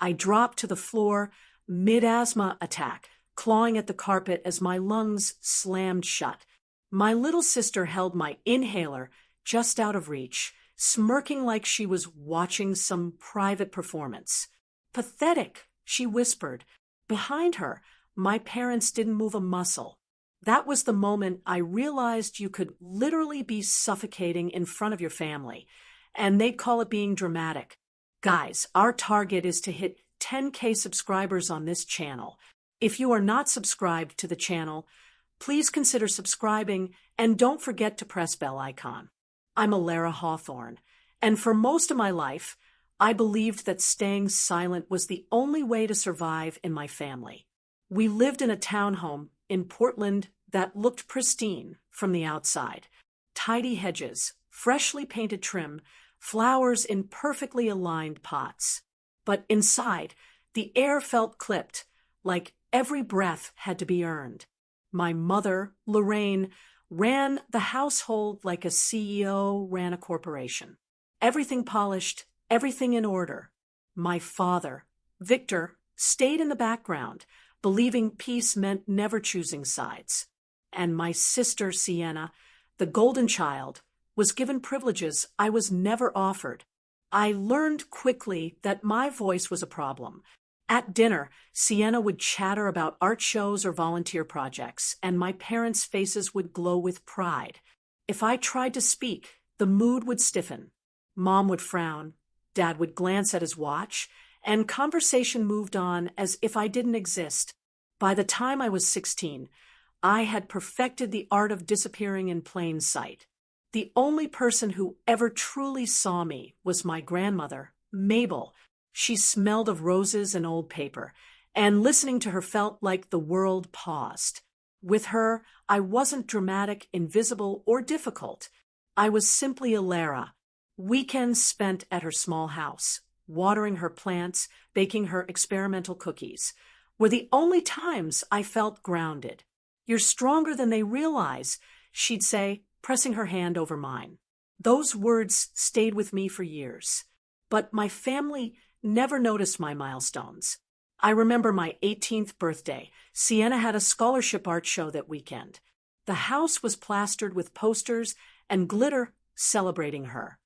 I dropped to the floor, mid-asthma attack, clawing at the carpet as my lungs slammed shut. My little sister held my inhaler just out of reach, smirking like she was watching some private performance. "Pathetic," she whispered. Behind her, my parents didn't move a muscle. That was the moment I realized you could literally be suffocating in front of your family, and they'd call it being dramatic. Guys, our target is to hit 10K subscribers on this channel. If you are not subscribed to the channel, please consider subscribing and don't forget to press bell icon. I'm Elara Hawthorne, and for most of my life, I believed that staying silent was the only way to survive in my family. We lived in a townhome in Portland that looked pristine from the outside. Tidy hedges, freshly painted trim, flowers in perfectly aligned pots. But inside, the air felt clipped, like every breath had to be earned. My mother, Lorraine, ran the household like a CEO ran a corporation. Everything polished, everything in order. My father, Victor, stayed in the background, believing peace meant never choosing sides. And my sister, Sienna, the golden child, was given privileges I was never offered. I learned quickly that my voice was a problem. At dinner, Sienna would chatter about art shows or volunteer projects, and my parents' faces would glow with pride. If I tried to speak, the mood would stiffen. Mom would frown, Dad would glance at his watch, and conversation moved on as if I didn't exist. By the time I was 16, I had perfected the art of disappearing in plain sight. The only person who ever truly saw me was my grandmother, Mabel. She smelled of roses and old paper, and listening to her felt like the world paused. With her, I wasn't dramatic, invisible, or difficult. I was simply Elara. Weekends spent at her small house, watering her plants, baking her experimental cookies, were the only times I felt grounded. "You're stronger than they realize," she'd say, pressing her hand over mine. Those words stayed with me for years. But my family never noticed my milestones. I remember my 18th birthday. Sienna had a scholarship art show that weekend. The house was plastered with posters and glitter celebrating her.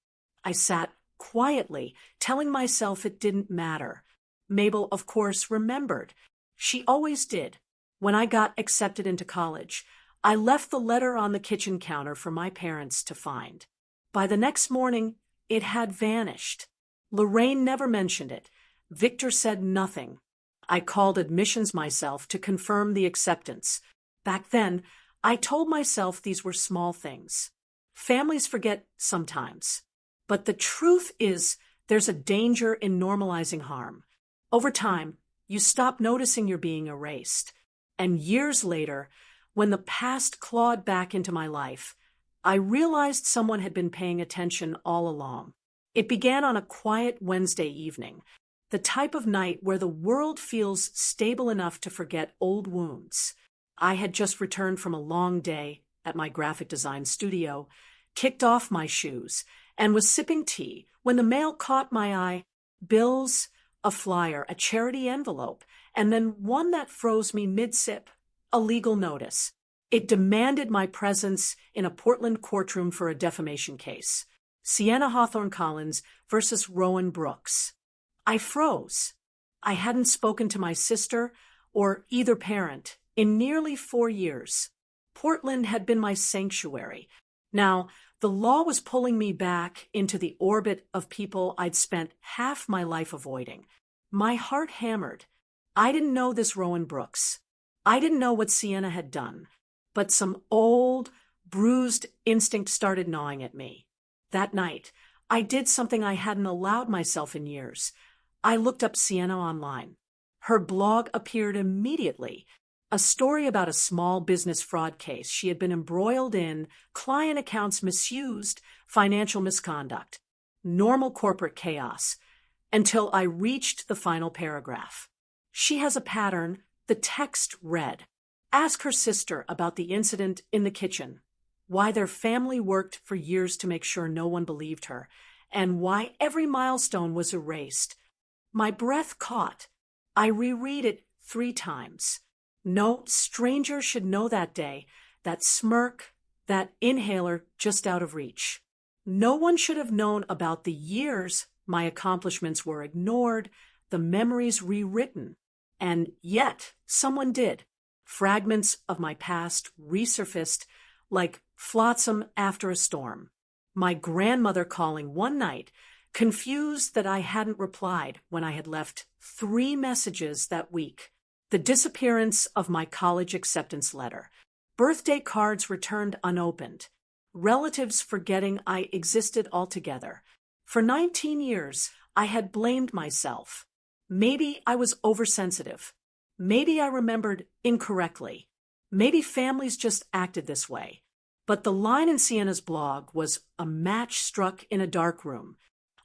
I sat quietly, telling myself it didn't matter. Mabel, of course, remembered. She always did. When I got accepted into college, I left the letter on the kitchen counter for my parents to find. By the next morning, it had vanished. Lorraine never mentioned it. Victor said nothing. I called admissions myself to confirm the acceptance. Back then, I told myself these were small things. Families forget sometimes. But the truth is, there's a danger in normalizing harm. Over time, you stop noticing you're being erased. And years later, when the past clawed back into my life, I realized someone had been paying attention all along. It began on a quiet Wednesday evening, the type of night where the world feels stable enough to forget old wounds. I had just returned from a long day at my graphic design studio, kicked off my shoes, and was sipping tea when the mail caught my eye. Bills, a flyer, a charity envelope, and then one that froze me mid-sip, a legal notice. It demanded my presence in a Portland courtroom for a defamation case. Sienna Hawthorne Collins versus Rowan Brooks. I froze. I hadn't spoken to my sister or either parent in nearly 4 years. Portland had been my sanctuary. Now, the law was pulling me back into the orbit of people I'd spent half my life avoiding. My heart hammered. I didn't know this Rowan Brooks. I didn't know what Sienna had done. But some old, bruised instinct started gnawing at me. That night, I did something I hadn't allowed myself in years. I looked up Sienna online. Her blog appeared immediately. A story about a small business fraud case she had been embroiled in, client accounts misused, financial misconduct, normal corporate chaos, until I reached the final paragraph. She has a pattern. The text read, "Ask her sister about the incident in the kitchen, why their family worked for years to make sure no one believed her, and why every milestone was erased. My breath caught. I reread it 3 times. No stranger should know that day, that smirk, that inhaler just out of reach. No one should have known about the years my accomplishments were ignored, the memories rewritten. And yet, someone did. Fragments of my past resurfaced like flotsam after a storm. My grandmother calling one night, confused that I hadn't replied when I had left 3 messages that week. The disappearance of my college acceptance letter. Birthday cards returned unopened. Relatives forgetting I existed altogether. For 19 years, I had blamed myself. Maybe I was oversensitive. Maybe I remembered incorrectly. Maybe families just acted this way. But the line in Sienna's blog was a match struck in a dark room.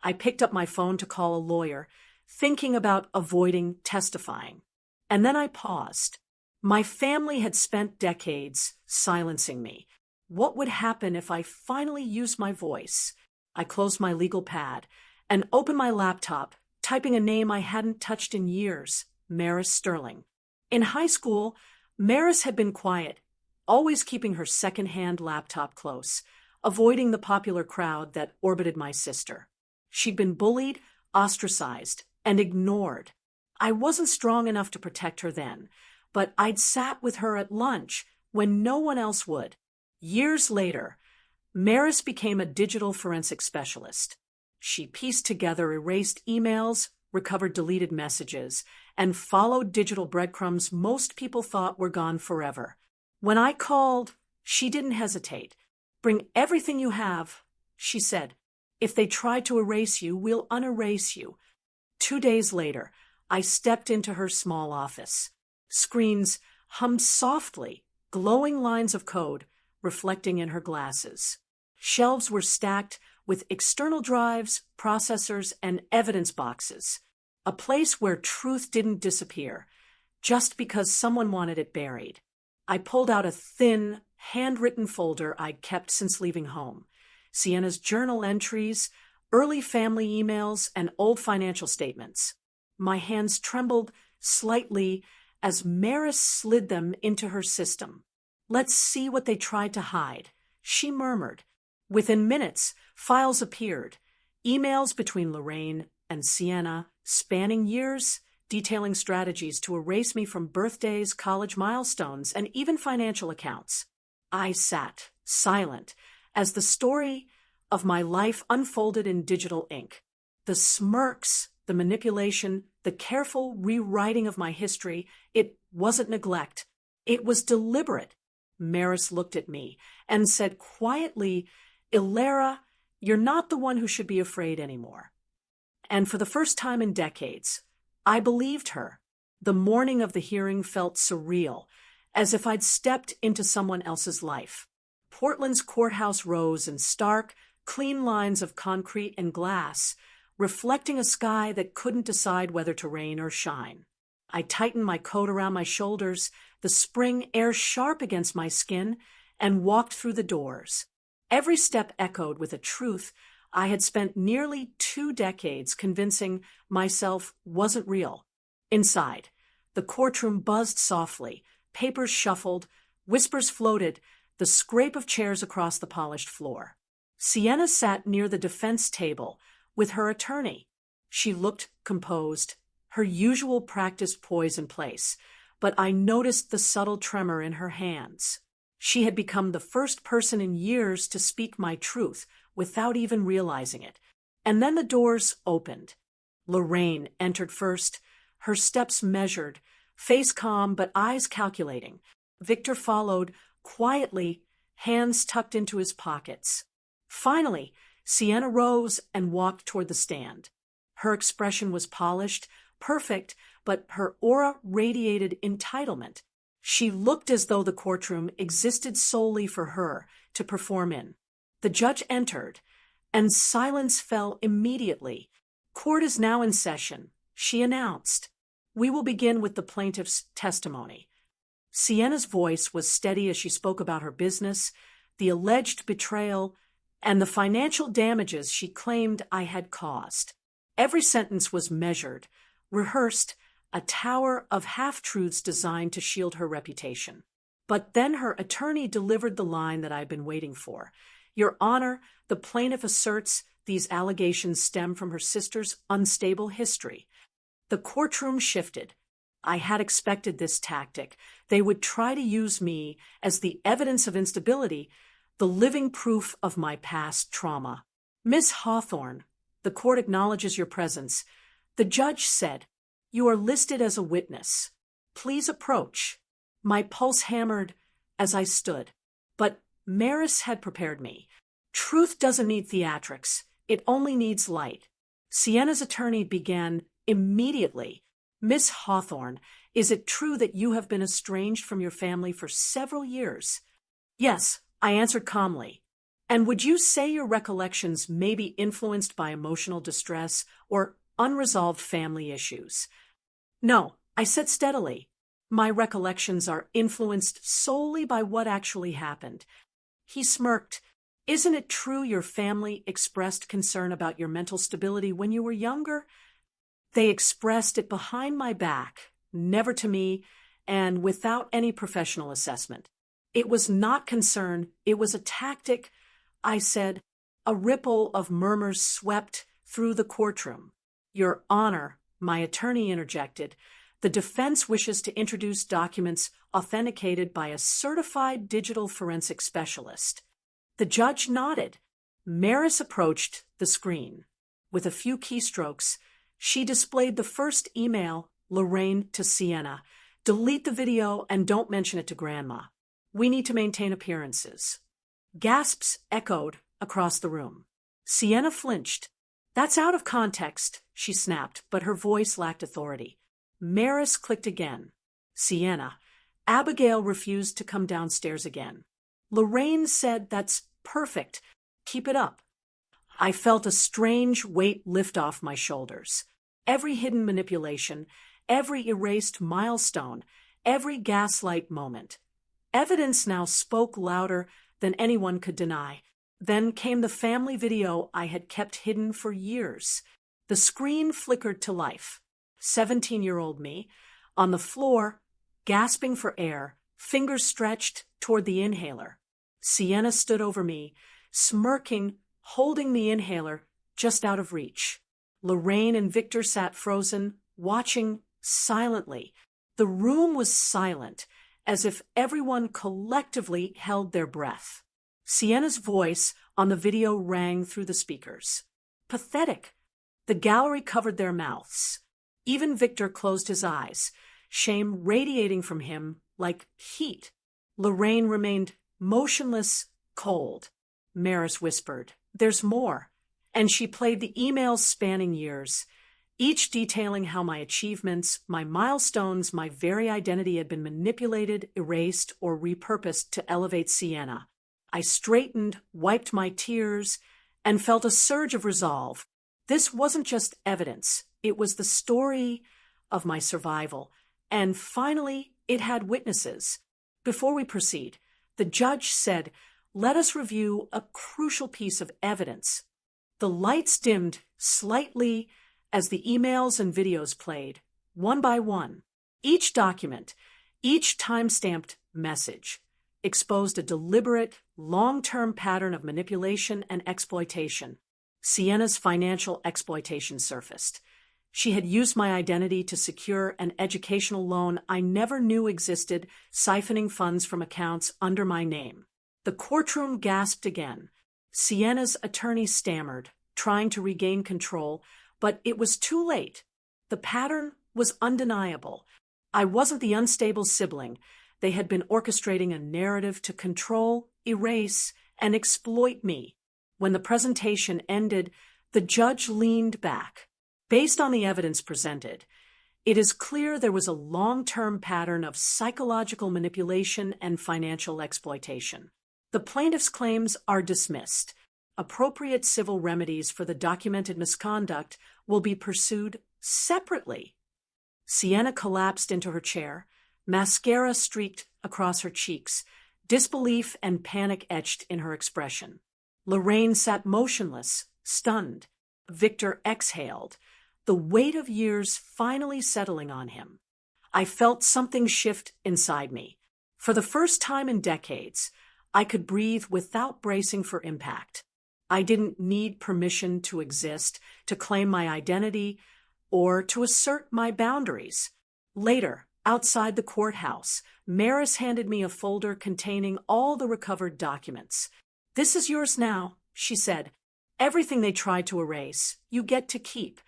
I picked up my phone to call a lawyer, thinking about avoiding testifying. And then I paused. My family had spent decades silencing me. What would happen if I finally used my voice? I closed my legal pad and opened my laptop, typing a name I hadn't touched in years, Maris Sterling. In high school, Maris had been quiet, always keeping her second-hand laptop close, avoiding the popular crowd that orbited my sister. She'd been bullied, ostracized, and ignored. I wasn't strong enough to protect her then, but I'd sat with her at lunch when no one else would. Years later, Maris became a digital forensic specialist. She pieced together erased emails, recovered deleted messages, and followed digital breadcrumbs most people thought were gone forever. When I called, she didn't hesitate. "Bring everything you have," she said. "If they try to erase you, we'll unerase you." 2 days later, I stepped into her small office. Screens hummed softly, glowing lines of code reflecting in her glasses. Shelves were stacked with external drives, processors, and evidence boxes. A place where truth didn't disappear, just because someone wanted it buried. I pulled out a thin, handwritten folder I'd kept since leaving home. Sienna's journal entries, early family emails, and old financial statements. My hands trembled slightly as Maris slid them into her system. "Let's see what they tried to hide," she murmured. Within minutes, files appeared. Emails between Lorraine and Sienna, spanning years, detailing strategies to erase me from birthdays, college milestones, and even financial accounts. I sat, silent, as the story of my life unfolded in digital ink. The smirks, the manipulation, the careful rewriting of my history, it wasn't neglect. It was deliberate. Maris looked at me and said quietly, "Elara, you're not the one who should be afraid anymore." And for the first time in decades, I believed her. The morning of the hearing felt surreal, as if I'd stepped into someone else's life. Portland's courthouse rose in stark, clean lines of concrete and glass, reflecting a sky that couldn't decide whether to rain or shine. I tightened my coat around my shoulders, the spring air sharp against my skin, and walked through the doors. Every step echoed with a truth I had spent nearly 2 decades convincing myself wasn't real. Inside, the courtroom buzzed softly, papers shuffled, whispers floated, the scrape of chairs across the polished floor. Sienna sat near the defense table with her attorney. She looked composed, her usual practiced poise in place, but I noticed the subtle tremor in her hands. She had become the first person in years to speak my truth without even realizing it. And then the doors opened. Lorraine entered first, her steps measured, face calm but eyes calculating. Victor followed, quietly, hands tucked into his pockets. Finally, Sienna rose and walked toward the stand. Her expression was polished, perfect, but her aura radiated entitlement. She looked as though the courtroom existed solely for her to perform in. The judge entered, and silence fell immediately. "Court is now in session," she announced. "We will begin with the plaintiff's testimony." Sienna's voice was steady as she spoke about her business, the alleged betrayal, and the financial damages she claimed I had caused. Every sentence was measured, rehearsed, a tower of half-truths designed to shield her reputation. But then her attorney delivered the line that I'd been waiting for. Your Honor, the plaintiff asserts these allegations stem from her sister's unstable history. The courtroom shifted. I had expected this tactic. They would try to use me as the evidence of instability, the living proof of my past trauma. Miss Hawthorne, the court acknowledges your presence. The judge said, you are listed as a witness. Please approach. My pulse hammered as I stood. But Maris had prepared me. Truth doesn't need theatrics. It only needs light. Sienna's attorney began immediately. Miss Hawthorne, is it true that you have been estranged from your family for several years? Yes, I answered calmly. And would you say your recollections may be influenced by emotional distress or unresolved family issues? No, I said steadily. My recollections are influenced solely by what actually happened. He smirked. Isn't it true your family expressed concern about your mental stability when you were younger? They expressed it behind my back, never to me, and without any professional assessment. It was not concern, it was a tactic, I said. A ripple of murmurs swept through the courtroom. Your Honor, my attorney interjected, the defense wishes to introduce documents authenticated by a certified digital forensic specialist. The judge nodded. Maris approached the screen. With a few keystrokes, she displayed the first email, Lorraine to Sienna. Delete the video and don't mention it to Grandma. We need to maintain appearances. Gasps echoed across the room. Sienna flinched. That's out of context, she snapped, but her voice lacked authority. Maris clicked again. Sienna. Abigail refused to come downstairs again. Lorraine said, that's perfect. Keep it up. I felt a strange weight lift off my shoulders. Every hidden manipulation, every erased milestone, every gaslight moment. Evidence now spoke louder than anyone could deny. Then came the family video I had kept hidden for years. The screen flickered to life. 17-year-old me, on the floor, gasping for air, fingers stretched toward the inhaler. Sienna stood over me, smirking, holding the inhaler just out of reach. Lorraine and Victor sat frozen, watching silently. The room was silent, as if everyone collectively held their breath. Sienna's voice on the video rang through the speakers. Pathetic. The gallery covered their mouths. Even Victor closed his eyes, shame radiating from him like heat. Lorraine remained motionless, cold. Maris whispered, there's more. And she played the emails spanning years, each detailing how my achievements, my milestones, my very identity had been manipulated, erased, or repurposed to elevate Sienna. I straightened, wiped my tears, and felt a surge of resolve. This wasn't just evidence. It was the story of my survival. And finally, it had witnesses. Before we proceed, the judge said, let us review a crucial piece of evidence. The lights dimmed slightly as the emails and videos played, one by one. Each document, each time-stamped message, exposed a deliberate, long-term pattern of manipulation and exploitation. Sienna's financial exploitation surfaced. She had used my identity to secure an educational loan I never knew existed, siphoning funds from accounts under my name. The courtroom gasped again. Sienna's attorney stammered, trying to regain control, but it was too late. The pattern was undeniable. I wasn't the unstable sibling. They had been orchestrating a narrative to control, erase, and exploit me. When the presentation ended, the judge leaned back. Based on the evidence presented, it is clear there was a long-term pattern of psychological manipulation and financial exploitation. The plaintiff's claims are dismissed. Appropriate civil remedies for the documented misconduct will be pursued separately. Sienna collapsed into her chair. Mascara streaked across her cheeks. Disbelief and panic etched in her expression. Lorraine sat motionless, stunned. Victor exhaled, the weight of years finally settling on him. I felt something shift inside me. For the first time in decades, I could breathe without bracing for impact. I didn't need permission to exist, to claim my identity, or to assert my boundaries. Later, outside the courthouse, Maris handed me a folder containing all the recovered documents. "This is yours now," she said. "Everything they tried to erase, you get to keep."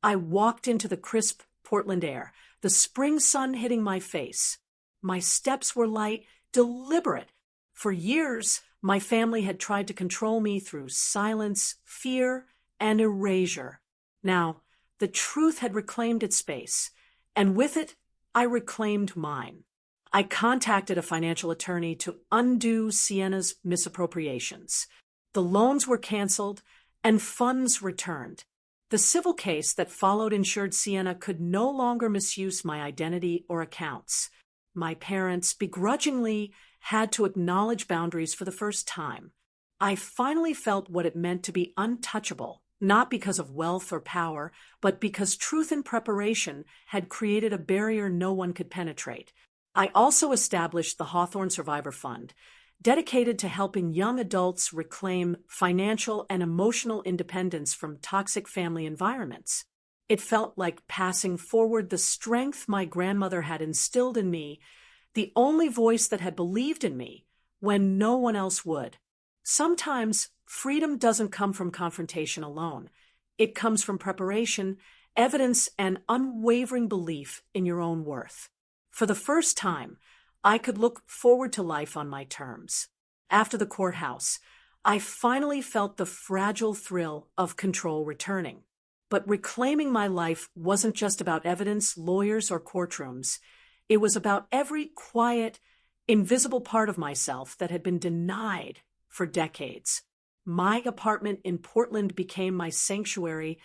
I walked into the crisp Portland air, the spring sun hitting my face. My steps were light, deliberate. For years, my family had tried to control me through silence, fear, and erasure. Now, the truth had reclaimed its space, and with it, I reclaimed mine. I contacted a financial attorney to undo Sienna's misappropriations. The loans were canceled, and funds returned. The civil case that followed ensured Sienna could no longer misuse my identity or accounts. My parents begrudgingly had to acknowledge boundaries for the first time. I finally felt what it meant to be untouchable, not because of wealth or power, but because truth and preparation had created a barrier no one could penetrate. I also established the Hawthorne Survivor Fund, dedicated to helping young adults reclaim financial and emotional independence from toxic family environments. It felt like passing forward the strength my grandmother had instilled in me, the only voice that had believed in me when no one else would. Sometimes freedom doesn't come from confrontation alone. It comes from preparation, evidence, and unwavering belief in your own worth. For the first time, I could look forward to life on my terms. After the courthouse, I finally felt the fragile thrill of control returning. But reclaiming my life wasn't just about evidence, lawyers, or courtrooms. It was about every quiet, invisible part of myself that had been denied for decades. My apartment in Portland became my sanctuary,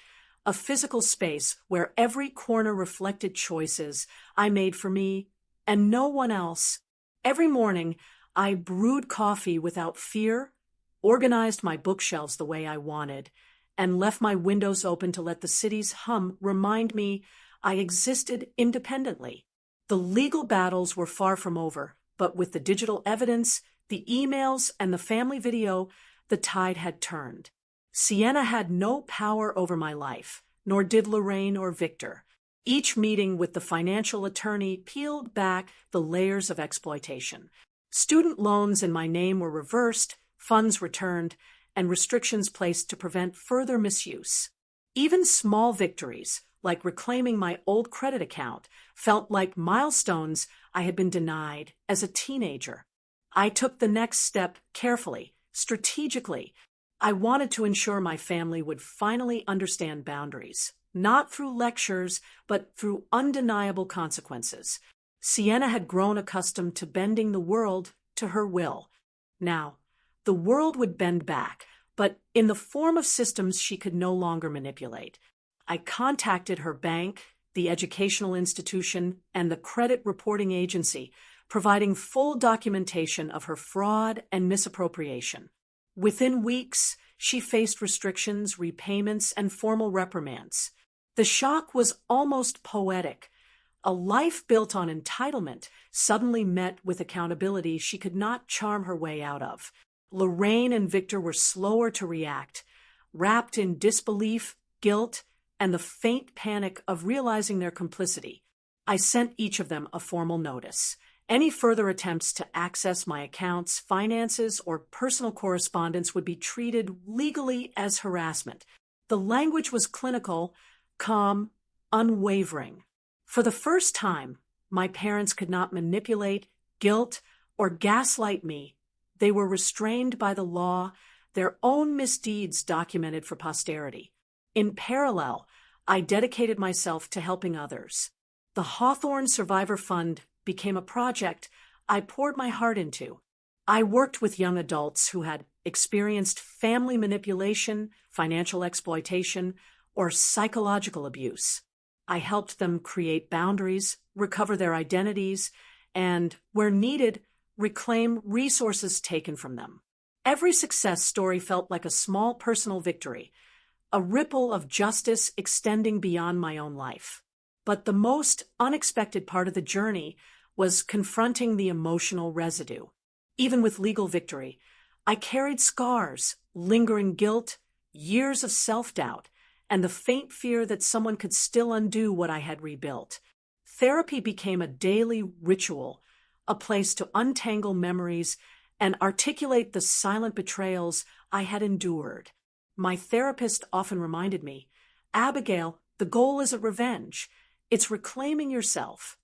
a physical space where every corner reflected choices I made for me and no one else. Every morning, I brewed coffee without fear, organized my bookshelves the way I wanted, and left my windows open to let the city's hum remind me I existed independently. The legal battles were far from over, but with the digital evidence, the emails, and the family video, the tide had turned. Sienna had no power over my life, nor did Lorraine or Victor. Each meeting with the financial attorney peeled back the layers of exploitation. Student loans in my name were reversed, funds returned, and restrictions placed to prevent further misuse. Even small victories, like reclaiming my old credit account, felt like milestones I had been denied as a teenager. I took the next step carefully, strategically. I wanted to ensure my family would finally understand boundaries, not through lectures, but through undeniable consequences. Sienna had grown accustomed to bending the world to her will. Now, the world would bend back, but in the form of systems she could no longer manipulate. I contacted her bank, the educational institution, and the credit reporting agency, providing full documentation of her fraud and misappropriation. Within weeks, she faced restrictions, repayments, and formal reprimands. The shock was almost poetic. A life built on entitlement suddenly met with accountability she could not charm her way out of. Lorraine and Victor were slower to react, wrapped in disbelief, guilt, and the faint panic of realizing their complicity. I sent each of them a formal notice. Any further attempts to access my accounts, finances, or personal correspondence would be treated legally as harassment. The language was clinical, calm, unwavering. For the first time, my parents could not manipulate, guilt, or gaslight me. They were restrained by the law, their own misdeeds documented for posterity. In parallel, I dedicated myself to helping others. The Hawthorne Survivor Fund became a project I poured my heart into. I worked with young adults who had experienced family manipulation, financial exploitation, or psychological abuse. I helped them create boundaries, recover their identities, and, where needed, reclaim resources taken from them. Every success story felt like a small personal victory, a ripple of justice extending beyond my own life. But the most unexpected part of the journey was confronting the emotional residue. Even with legal victory, I carried scars, lingering guilt, years of self-doubt, and the faint fear that someone could still undo what I had rebuilt. Therapy became a daily ritual, a place to untangle memories and articulate the silent betrayals I had endured. My therapist often reminded me, Abigail, the goal isn't revenge, it's reclaiming yourself.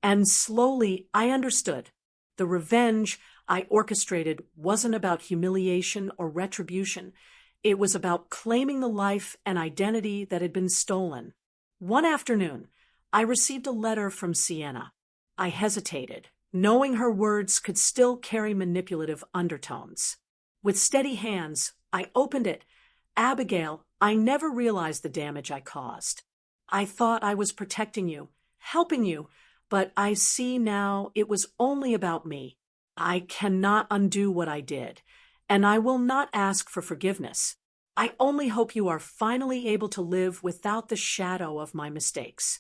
And slowly I understood. The revenge I orchestrated wasn't about humiliation or retribution. It was about claiming the life and identity that had been stolen. One afternoon, I received a letter from Sienna. I hesitated, knowing her words could still carry manipulative undertones. With steady hands, I opened it. Abigail, I never realized the damage I caused. I thought I was protecting you, helping you, but I see now it was only about me. I cannot undo what I did, and I will not ask for forgiveness. I only hope you are finally able to live without the shadow of my mistakes.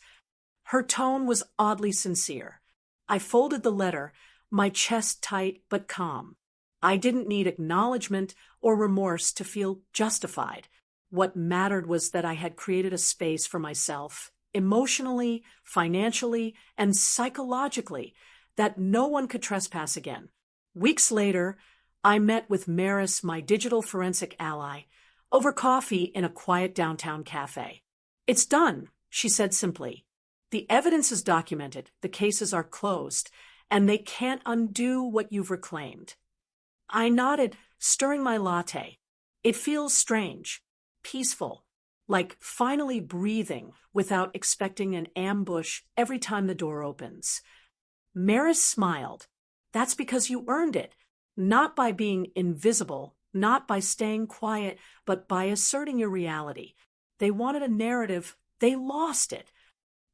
Her tone was oddly sincere. I folded the letter, my chest tight but calm. I didn't need acknowledgement or remorse to feel justified. What mattered was that I had created a space for myself, emotionally, financially, and psychologically, that no one could trespass again. Weeks later, I met with Maris, my digital forensic ally, over coffee in a quiet downtown cafe. It's done, she said simply. The evidence is documented, the cases are closed, and they can't undo what you've reclaimed. I nodded, stirring my latte. It feels strange, peaceful, like finally breathing without expecting an ambush every time the door opens. Maris smiled. That's because you earned it, not by being invisible, not by staying quiet, but by asserting your reality. They wanted a narrative, they lost it.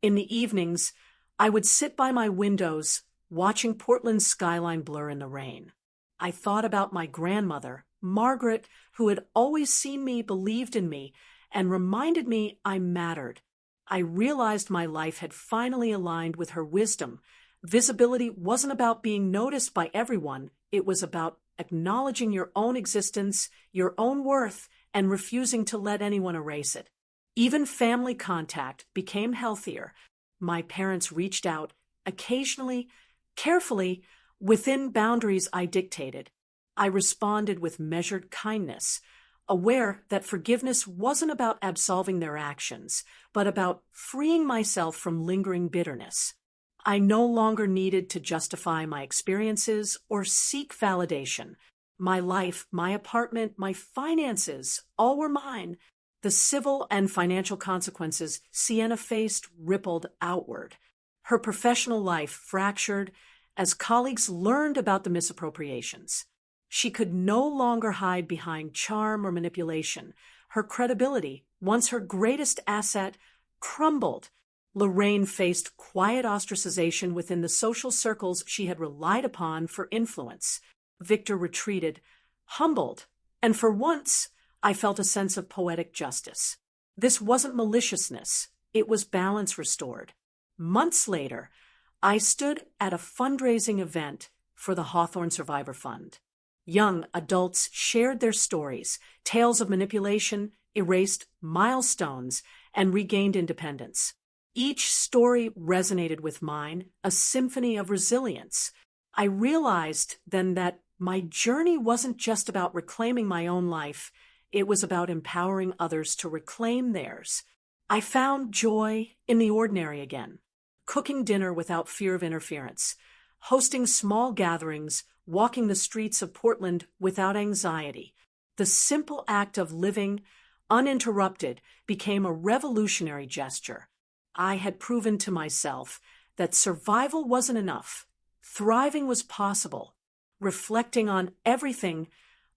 In the evenings, I would sit by my windows, watching Portland's skyline blur in the rain. I thought about my grandmother, Margaret, who had always seen me, believed in me, and reminded me I mattered. I realized my life had finally aligned with her wisdom. Visibility wasn't about being noticed by everyone. It was about acknowledging your own existence, your own worth, and refusing to let anyone erase it. Even family contact became healthier. My parents reached out, occasionally, carefully, within boundaries I dictated. I responded with measured kindness, aware that forgiveness wasn't about absolving their actions, but about freeing myself from lingering bitterness. I no longer needed to justify my experiences or seek validation. My life, my apartment, my finances, all were mine. The civil and financial consequences Sienna faced rippled outward. Her professional life fractured as colleagues learned about the misappropriations. She could no longer hide behind charm or manipulation. Her credibility, once her greatest asset, crumbled. Lorraine faced quiet ostracization within the social circles she had relied upon for influence. Victor retreated, humbled, and for once, I felt a sense of poetic justice. This wasn't maliciousness, it was balance restored. Months later, I stood at a fundraising event for the Hawthorne Survivor Fund. Young adults shared their stories, tales of manipulation, erased milestones, and regained independence. Each story resonated with mine, a symphony of resilience. I realized then that my journey wasn't just about reclaiming my own life, it was about empowering others to reclaim theirs. I found joy in the ordinary again, cooking dinner without fear of interference, hosting small gatherings, walking the streets of Portland without anxiety. The simple act of living, uninterrupted, became a revolutionary gesture. I had proven to myself that survival wasn't enough. Thriving was possible. Reflecting on everything,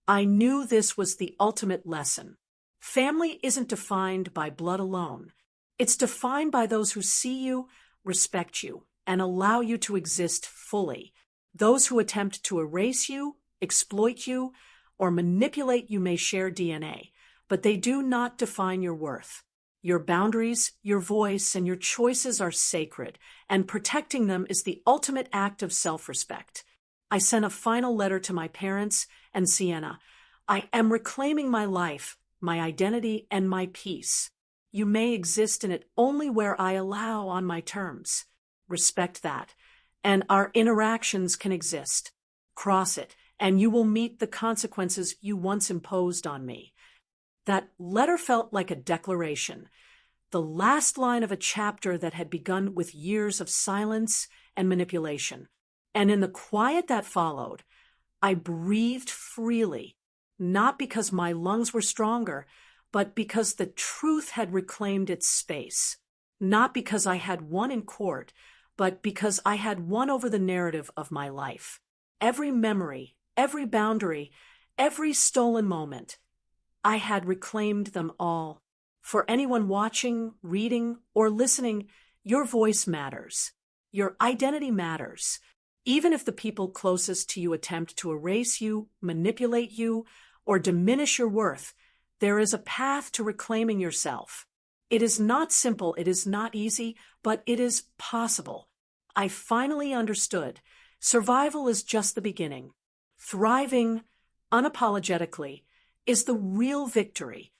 I knew this was the ultimate lesson. Family isn't defined by blood alone. It's defined by those who see you, respect you, and allow you to exist fully. Those who attempt to erase you, exploit you, or manipulate you may share DNA, but they do not define your worth. Your boundaries, your voice, and your choices are sacred, and protecting them is the ultimate act of self-respect. I sent a final letter to my parents and Sienna. I am reclaiming my life, my identity, and my peace. You may exist in it only where I allow on my terms. Respect that, and our interactions can exist. Cross it, and you will meet the consequences you once imposed on me. That letter felt like a declaration, the last line of a chapter that had begun with years of silence and manipulation. And in the quiet that followed, I breathed freely, not because my lungs were stronger, but because the truth had reclaimed its space. Not because I had won in court, but because I had won over the narrative of my life. Every memory, every boundary, every stolen moment, I had reclaimed them all. For anyone watching, reading, or listening, your voice matters. Your identity matters. Even if the people closest to you attempt to erase you, manipulate you, or diminish your worth, there is a path to reclaiming yourself. It is not simple, it is not easy, but it is possible. I finally understood. Survival is just the beginning. Thriving, unapologetically, is the real victory.